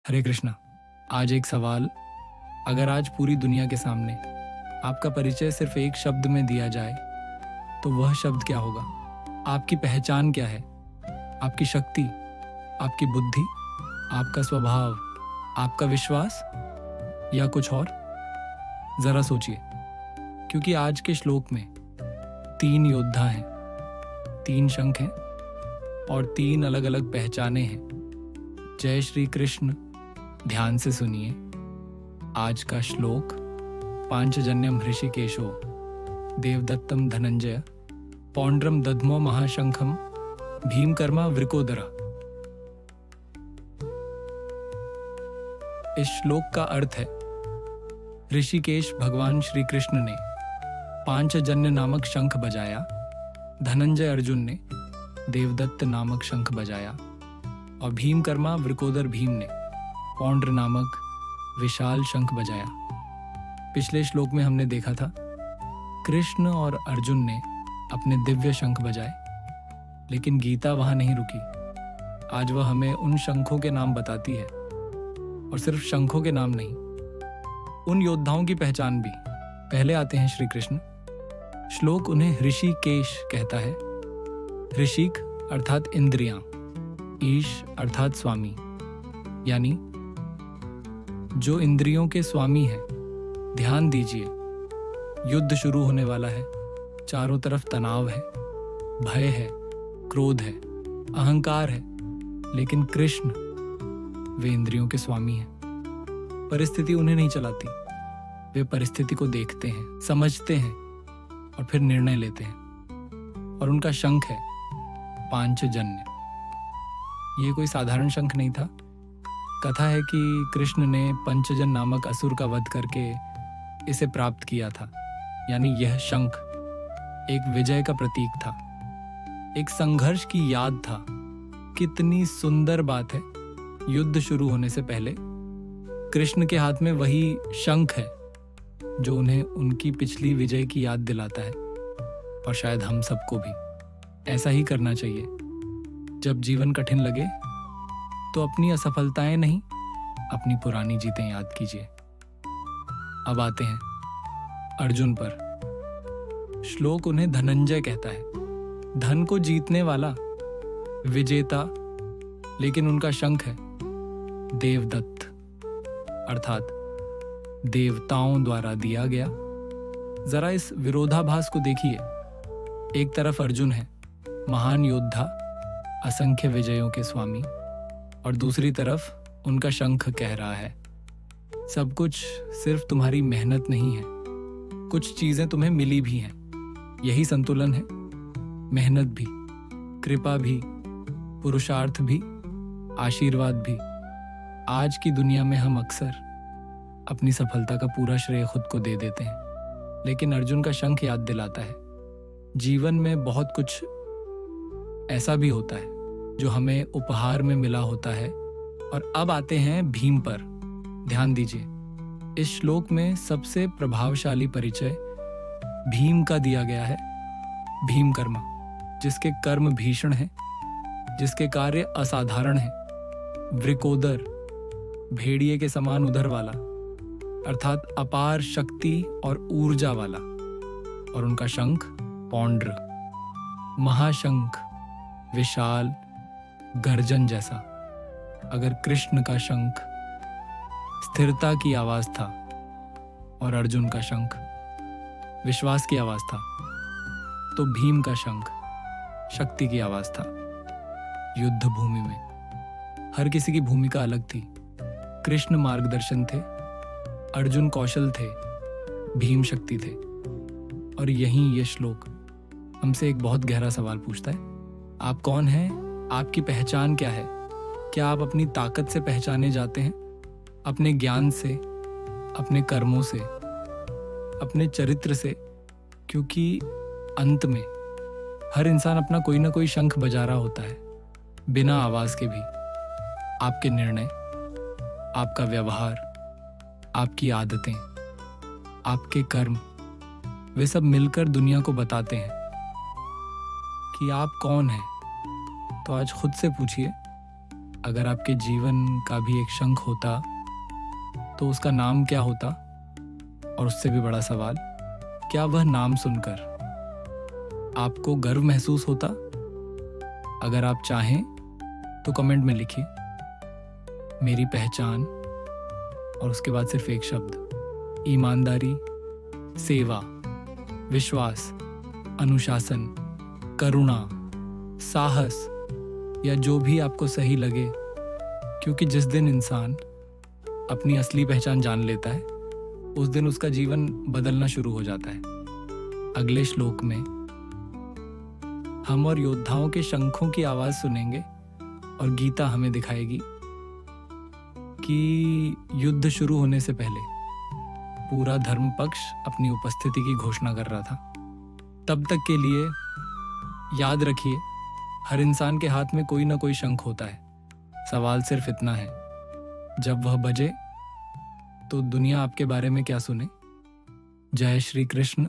हरे कृष्णा। आज एक सवाल, अगर आज पूरी दुनिया के सामने आपका परिचय सिर्फ एक शब्द में दिया जाए तो वह शब्द क्या होगा? आपकी पहचान क्या है? आपकी शक्ति, आपकी बुद्धि, आपका स्वभाव, आपका विश्वास या कुछ और? जरा सोचिए, क्योंकि आज के श्लोक में 3 योद्धा हैं, 3 शंख हैं और 3 अलग अलग पहचाने हैं। जय श्री कृष्ण। ध्यान से सुनिए आज का श्लोक। पांचजन्यम ऋषिकेशो देवदत्तम धनंजय पौंड्रम दध्मो महाशंखम भीमकर्मा वृकोदरा। इस श्लोक का अर्थ है, ऋषिकेश भगवान श्री कृष्ण ने पांचजन्य नामक शंख बजाया, धनंजय अर्जुन ने देवदत्त नामक शंख बजाया और भीमकर्मा वृकोदर भीम ने पौंड्र नामक विशाल शंख बजाया। पिछले श्लोक में हमने देखा था कृष्ण और अर्जुन ने अपने दिव्य शंख बजाए, लेकिन गीता वहां नहीं रुकी। आज वह हमें उन शंखों के नाम बताती है, और सिर्फ शंखों के नाम नहीं, उन योद्धाओं की पहचान भी। पहले आते हैं श्री कृष्ण। श्लोक उन्हें ऋषिकेश कहता है। ऋषिक अर्थात इंद्रियां, ईश अर्थात स्वामी, यानी जो इंद्रियों के स्वामी हैं। ध्यान दीजिए, युद्ध शुरू होने वाला है, चारों तरफ तनाव है, भय है, क्रोध है, अहंकार है, लेकिन कृष्ण वे इंद्रियों के स्वामी हैं। परिस्थिति उन्हें नहीं चलाती, वे परिस्थिति को देखते हैं, समझते हैं और फिर निर्णय लेते हैं। और उनका शंख है पांचजन्य। ये कोई साधारण शंख नहीं था। कथा है कि कृष्ण ने पंचजन नामक असुर का वध करके इसे प्राप्त किया था। यानी यह शंख एक विजय का प्रतीक था, एक संघर्ष की याद था। कितनी सुंदर बात है, युद्ध शुरू होने से पहले कृष्ण के हाथ में वही शंख है जो उन्हें उनकी पिछली विजय की याद दिलाता है। और शायद हम सबको भी ऐसा ही करना चाहिए। जब जीवन कठिन लगे तो अपनी असफलताएं नहीं, अपनी पुरानी जीतें याद कीजिए। अब आते हैं अर्जुन पर। श्लोक उन्हें धनंजय कहता है। धन को जीतने वाला, विजेता, लेकिन उनका शंख है देवदत्त, अर्थात देवताओं द्वारा दिया गया। जरा इस विरोधाभास को देखिए। एक तरफ अर्जुन है, महान योद्धा, असंख्य विजयों के स्वामी, और दूसरी तरफ उनका शंख कह रहा है, सब कुछ सिर्फ तुम्हारी मेहनत नहीं है, कुछ चीजें तुम्हें मिली भी हैं। यही संतुलन है। मेहनत भी, कृपा भी, पुरुषार्थ भी, आशीर्वाद भी। आज की दुनिया में हम अक्सर अपनी सफलता का पूरा श्रेय खुद को दे देते हैं, लेकिन अर्जुन का शंख याद दिलाता है, जीवन में बहुत कुछ ऐसा भी होता है जो हमें उपहार में मिला होता है। और अब आते हैं भीम पर। ध्यान दीजिए, इस श्लोक में सबसे प्रभावशाली परिचय भीम का दिया गया है। भीमकर्मा, जिसके कर्म भीषण हैं, जिसके कार्य असाधारण हैं। वृकोदर, भेड़िए के समान उदर वाला, अर्थात अपार शक्ति और ऊर्जा वाला। और उनका शंख पौंड्र, महाशंख, विशाल, गर्जन जैसा। अगर कृष्ण का शंख स्थिरता की आवाज था और अर्जुन का शंख विश्वास की आवाज था, तो भीम का शंख शक्ति की आवाज था। युद्ध भूमि में हर किसी की भूमिका अलग थी। कृष्ण मार्गदर्शन थे, अर्जुन कौशल थे, भीम शक्ति थे। और यहीं ये श्लोक हमसे एक बहुत गहरा सवाल पूछता है, आप कौन हैं? आपकी पहचान क्या है? क्या आप अपनी ताकत से पहचाने जाते हैं? अपने ज्ञान से, अपने कर्मों से, अपने चरित्र से? क्योंकि अंत में हर इंसान अपना कोई ना कोई शंख बजा रहा होता है, बिना आवाज के भी। आपके निर्णय, आपका व्यवहार, आपकी आदतें, आपके कर्म, वे सब मिलकर दुनिया को बताते हैं कि आप कौन हैं। तो आज खुद से पूछिए, अगर आपके जीवन का भी एक शंख होता तो उसका नाम क्या होता? और उससे भी बड़ा सवाल, क्या वह नाम सुनकर आपको गर्व महसूस होता? अगर आप चाहें तो कमेंट में लिखिए मेरी पहचान, और उसके बाद सिर्फ एक शब्द, ईमानदारी, सेवा, विश्वास, अनुशासन, करुणा, साहस, या जो भी आपको सही लगे। क्योंकि जिस दिन इंसान अपनी असली पहचान जान लेता है उस दिन उसका जीवन बदलना शुरू हो जाता है। अगले श्लोक में हम और योद्धाओं के शंखों की आवाज सुनेंगे और गीता हमें दिखाएगी कि युद्ध शुरू होने से पहले पूरा धर्म पक्ष अपनी उपस्थिति की घोषणा कर रहा था। तब तक के लिए याद रखिए, हर इंसान के हाथ में कोई ना कोई शंख होता है। सवाल सिर्फ इतना है, जब वह बजे तो दुनिया आपके बारे में क्या सुने। जय श्री कृष्ण।